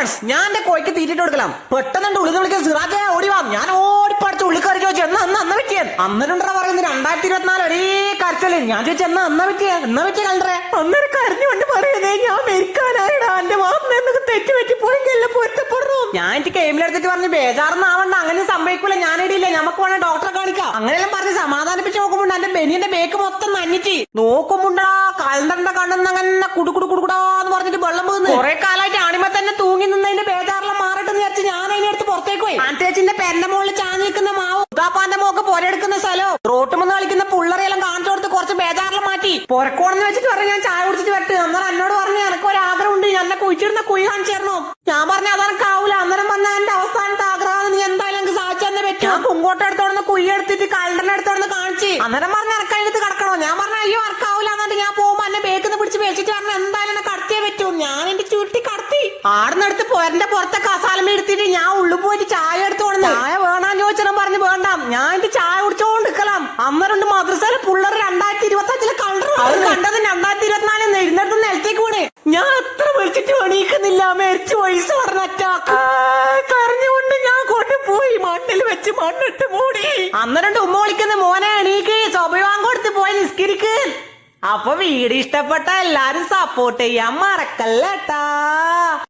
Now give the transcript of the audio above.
Once ഞാൻ എന്റെ കോയ്ക്ക് തീറ്റിട്ട് കൊടുക്കണം. പെട്ടെന്ന് ഉള്ളിൽ വിളിക്കാൻ സിറാജെ ഓടി വാ. ഞാൻ ഓടിപ്പടിച്ച് ഉള്ളിൽ കയറി ചോദിച്ചു അന്ന് പറ്റിയത് അന്നേരണ്ടാ പറയുന്നത് 2024 ഒരേ കരച്ചല്ലേ. ഞാൻ ചോദിച്ചു എന്നാ പറ്റിയ കണ്ടേ. അന്നേരം കരഞ്ഞുകൊണ്ട് പറയുന്നേ ഞാൻ മരിക്കാനായിടാ എന്റെ വാന്ന് എന്നൊക്കെ തെറ്റുപറ്റി പോയെങ്കിൽ പൊരുത്തപ്പെടുന്നു. ഞാൻ എനിക്ക് കെയിമിലെടുത്തിട്ട് പറഞ്ഞു ബേജാറൊന്നാവണ്ട, അങ്ങനെ സംഭവിക്കൂല, ഞാനിടിയില്ല, നമുക്ക് വേണേ ഡോക്ടറെ കാണിക്കാം അങ്ങനെയെല്ലാം പറഞ്ഞ് സമാധാനിപ്പിച്ച് നോക്കുമ്പോൾ എന്റെ ബെനിയുടെ ബേക്ക് മൊത്തം നന്നിച്ച് നോക്കുമ്പോണ്ടാ കലണ്ടറിന്റെ കണ്ണെന്ന് അങ്ങനെ കുടുകുടാന്ന് പറഞ്ഞിട്ട് വെള്ളം പോകുന്നു. കുറെ കാലമായിട്ട് ആണിമ തന്നെ തൂങ്ങി നിന്നതിന്റെ ബേജാറെല്ലാം മാറിട്ടെന്ന് വിചാരിച്ച് ഞാൻ അതിനടുത്ത് പുറത്തേക്ക് പോയി. ആൻറ്റേച്ചിന്റെ പെരന്റെ മുകളിൽ ചാഞ്ഞ് നിൽക്കുന്ന മാവും ഉദാപ്പാന്റെ മോക്ക് പൊരെടുക്കുന്ന സ്ഥലവും റോട്ടുമെന്ന് കളിക്കുന്ന പുള്ളറയെല്ലാം കാണിച്ചു കൊടുത്ത് കുറച്ച് ബേജാറെല്ലാം മാറ്റി പൊരക്കോണെന്ന് വെച്ചിട്ട് പറഞ്ഞു ഞാൻ ചായ കുടിച്ചിട്ട് വരട്ടെ. അന്നേരം എന്നോട് പറഞ്ഞു എനക്ക് ഒരു ആഗ്രഹം ഉണ്ട്, എന്നെ കുഴിച്ചിരുന്ന കുഴി കാണിച്ചു തരണോ. ഞാൻ പറഞ്ഞു അതെനക്കാവൂല. അന്നേരം പറഞ്ഞ എന്റെ അവസാനത്തെ ആഗ്രഹം നീ എന്തായാലും എനിക്ക് സാധിച്ചു തന്നെ പറ്റും. ഞാൻ പൂങ്കോട്ട എടുത്തോടുന്ന കുഴി എടുത്തിട്ട് കലണ്ടറിന്റെ അടുത്തോടുന്ന് കാണിച്ച് അന്നേരം പറഞ്ഞ ഇറക്കഴിഞ്ഞിട്ട് കിടക്കണോ. ഞാൻ പറഞ്ഞു അയ്യോ ഇറക്കാവൂല. എന്നിട്ട് ഞാൻ പോകുമ്പോ എന്നെ ബേക്കിന്ന് പിടിച്ച് പേശിച്ച് പറഞ്ഞു എന്തായാലും എന്നെ കടത്തിയേ പറ്റൂ. ഞാൻ എന്റെ ചുരുട്ടി കടത്തി ആടുന്നെടുത്ത് പോരന്റെ പുറത്തെ കസാലമ എടുത്തിട്ട് ഞാൻ ഉള്ളു പോയിട്ട് ചായ എടുത്തു കൊടുന്നു. ചായ വേണാന്ന് ചോദിച്ചാൽ പറഞ്ഞു വേണ്ട, ഞാൻ എന്റെ ചായ കുടിച്ചോണ്ട് നിൽക്കണം. അന്നേരം മദ്രസയിലെ പിള്ളേർ 2025 കണ്ടു. അത് കണ്ടത് 2024 എഴുന്നേരത്ത് നിലത്തേക്ക് വീണ്. ഞാൻ എത്ര വിളിച്ചിട്ട് എണീക്കുന്നില്ല, മരിച്ചു പൈസ പറഞ്ഞറ്റാക്ക് കരഞ്ഞുകൊണ്ട് ഞാൻ കൊണ്ടുപോയി മണ്ണിൽ വെച്ച് മണ്ണിട്ട് മൂടി. അന്നേരം ഉമ്മ വിളിക്കുന്ന മോനെ എണീക്ക് സ്വഭാവം കൊടുത്ത് പോയി നിസ്കരിക്ക്. അപ്പൊ വീഡിയോ ഇഷ്ടപ്പെട്ട എല്ലാരും സപ്പോർട്ട് ചെയ്യാൻ മറക്കല്ലേട്ടാ.